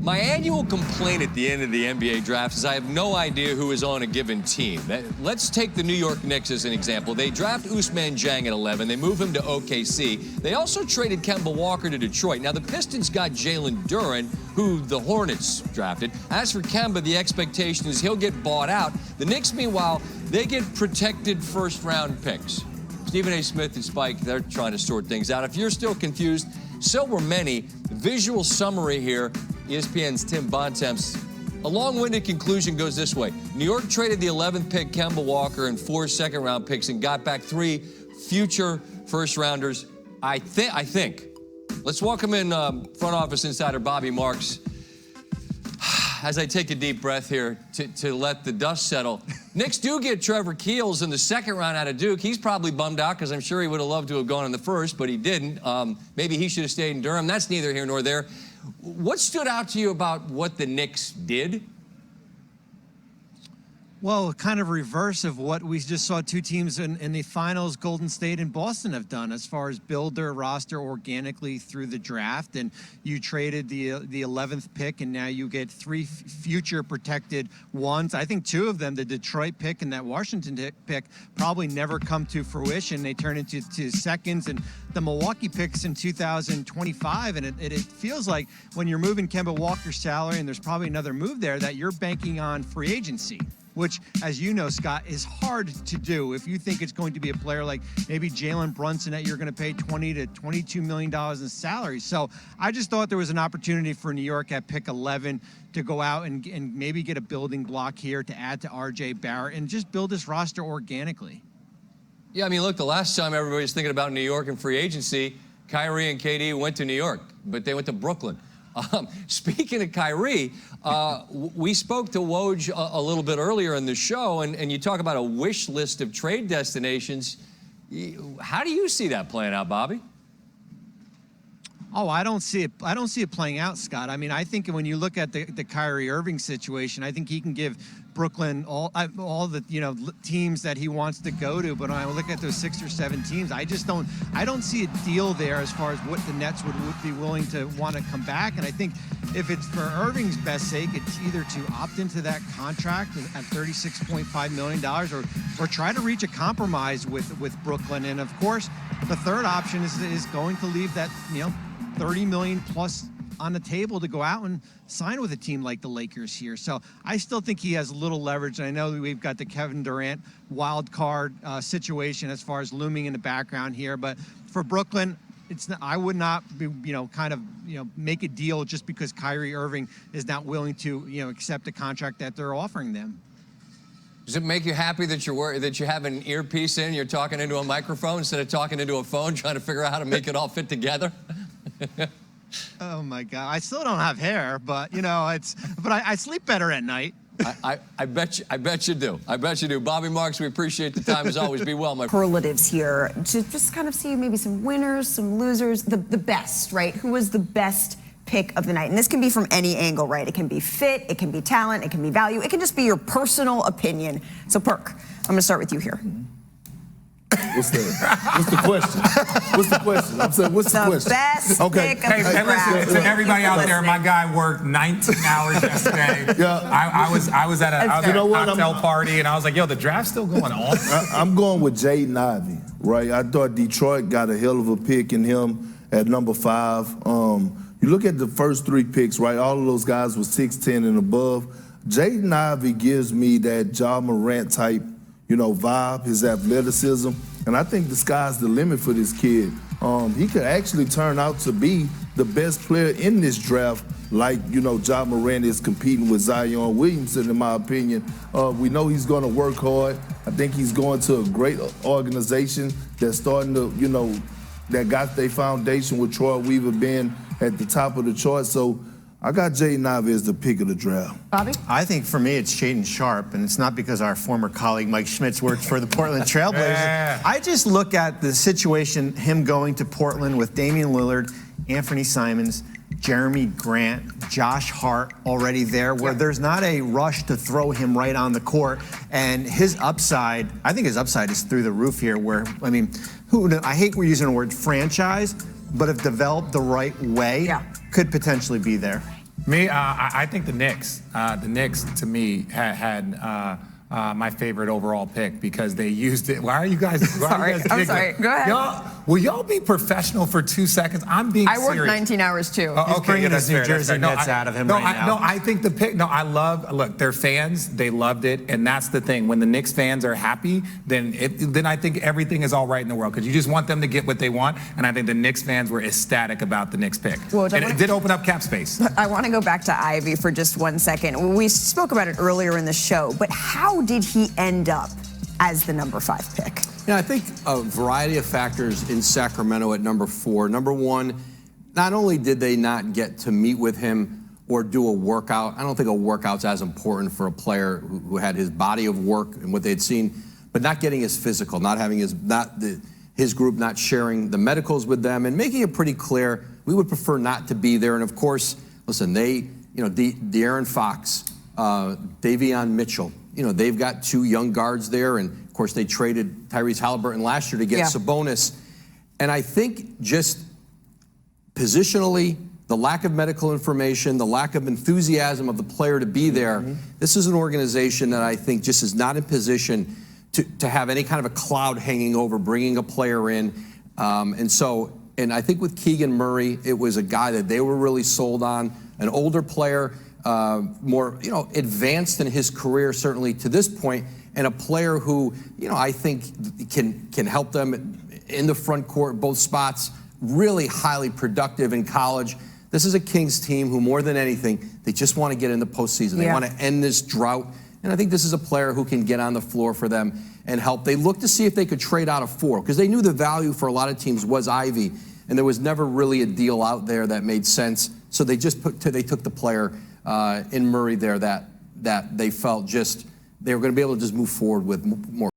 My annual complaint at the end of the NBA draft is I have no idea who is on a given team. Let's take the New York Knicks as an example. They draft Ousmane Dieng at 11. They move him to OKC. They also traded Kemba Walker to Detroit. Now, the Pistons got Jalen Duren, who the Hornets drafted. As for Kemba, the expectation is he'll get bought out. The Knicks, meanwhile, they get protected first-round picks. Stephen A. Smith and Spike, they're trying to sort things out. If you're still confused, so were many. Visual summary here. ESPN's Tim Bontemps. A long-winded conclusion goes this way. New York traded the 11th pick, Kemba Walker, and 4 second-round picks and got back 3 future first-rounders, I think. Let's welcome in front office insider Bobby Marks. As I take a deep breath here to let the dust settle. Knicks do get Trevor Keels in the second round out of Duke. He's probably bummed out because I'm sure he would have loved to have gone in the first, but he didn't. Maybe he should have stayed in Durham. That's neither here nor there. What stood out to you about what the Knicks did? Well, kind of reverse of what we just saw two teams in the finals, Golden State and Boston, have done as far as build their roster organically through the draft. And you traded the 11th pick, and now you get 3 future protected ones. I think 2 of them, the Detroit pick and that Washington pick, probably never come to fruition. They turn into seconds, and the Milwaukee picks in 2025. And it feels like when you're moving Kemba Walker's salary, and there's probably another move there, that you're banking on free agency, which, as you know, Scott, is hard to do. If you think it's going to be a player like maybe Jalen Brunson that you're going to pay $20 to $22 million in salary. So I just thought there was an opportunity for New York at pick 11 to go out and maybe get a building block here to add to R.J. Barrett and just build this roster organically. Yeah, I mean, look, the last time everybody was thinking about New York and free agency, Kyrie and KD went to New York, but they went to Brooklyn. Speaking of Kyrie, we spoke to Woj a little bit earlier in the show, and you talk about a wish list of trade destinations. How do you see that playing out, Bobby? Oh, I don't see it playing out, Scott. I mean, I think when you look at the Kyrie Irving situation, I think he can give Brooklyn all the teams that he wants to go to. But when I look at those 6 or 7 teams, I don't see a deal there as far as what the Nets would be willing to want to come back. And I think if it's for Irving's best sake, it's either to opt into that contract at $36.5 million or try to reach a compromise with Brooklyn. And of course, the third option is going to leave that, $30 million plus on the table to go out and sign with a team like the Lakers here. So I still think he has a little leverage. And I know we've got the Kevin Durant wild card situation as far as looming in the background here. But for Brooklyn, I would not be, make a deal just because Kyrie Irving is not willing to, accept the contract that they're offering them. Does it make you happy that you have an earpiece in, you're talking into a microphone instead of talking into a phone, trying to figure out how to make it all fit together? Oh my God! I still don't have hair, but I sleep better at night. I bet you do. I bet you do. Bobby Marks, we appreciate the time as always. Be well, my friend. Superlatives here to just kind of see maybe some winners, some losers, the best, right? Who was the best pick of the night? And this can be from any angle, right? It can be fit, it can be talent, it can be value, it can just be your personal opinion. So, Perk, I'm going to start with you here. What's the question? What's the question? I'm saying, what's the question? Best pick of the draft. Listen, to everybody out there, my guy worked 19 hours yesterday. Yeah. I was at a cocktail party, and I was like, yo, the draft's still going on? I'm going with Jaden Ivey, right? I thought Detroit got a hell of a pick in him at number 5. You look at the first 3 picks, right? All of those guys were 6'10" and above. Jaden Ivey gives me that Ja Morant type vibe, his athleticism, and I think the sky's the limit for this kid. He could actually turn out to be the best player in this draft, like, Ja Morant is competing with Zion Williamson, in my opinion. We know he's going to work hard. I think he's going to a great organization that's starting to, that got their foundation with Troy Weaver being at the top of the chart. So I got Jaden Ivey as the pick of the draft. Bobby? I think for me it's Shaedon Sharpe, and it's not because our former colleague Mike Schmitz works for the Portland Trailblazers. Yeah. I just look at the situation, him going to Portland with Damian Lillard, Anthony Simons, Jeremy Grant, Josh Hart already there, where there's not a rush to throw him right on the court. And his upside, I think his upside is through the roof here, where, I hate we're using the word franchise, but if developed the right way, could potentially be there. Me, I think the Knicks. The Knicks, to me, had my favorite overall pick because they used it. Why are you guys? Sorry, I'm sorry. Go ahead. Will y'all be professional for 2 seconds? I'm being serious. I worked 19 hours too. He's bringing his New Jersey Nets out of him right now. No, I think the pick. No, I love. Look, they're fans. They loved it, and that's the thing. When the Knicks fans are happy, then I think everything is all right in the world because you just want them to get what they want. And I think the Knicks fans were ecstatic about the Knicks pick. Well, and it did open up cap space. I want to go back to Ivy for just 1 second. We spoke about it earlier in the show, but how did he end up as the number 5 pick? Yeah, I think a variety of factors in Sacramento at number 4. Number 1, not only did they not get to meet with him or do a workout, I don't think a workout's as important for a player who had his body of work and what they'd seen, but not getting his physical, not having his group not sharing the medicals with them and making it pretty clear we would prefer not to be there. And of course, listen, De'Aaron Fox, Davion Mitchell, they've got 2 young guards there, and of course they traded Tyrese Halliburton last year to get Sabonis. And I think just positionally, the lack of medical information, the lack of enthusiasm of the player to be there, this is an organization that I think just is not in position to have any kind of a cloud hanging over bringing a player in. And I think with Keegan Murray, it was a guy that they were really sold on, an older player, more advanced in his career certainly to this point, and a player who I think can help them in the front court, both spots, really highly productive in college. This is a Kings team who more than anything, they just want to get in the postseason. They want to end this drought, and I think this is a player who can get on the floor for them and help. They looked to see if they could trade out of 4 because they knew the value for a lot of teams was Ivy, and there was never really a deal out there that made sense. So they just they took the player in Murray there that they felt just they were going to be able to just move forward with more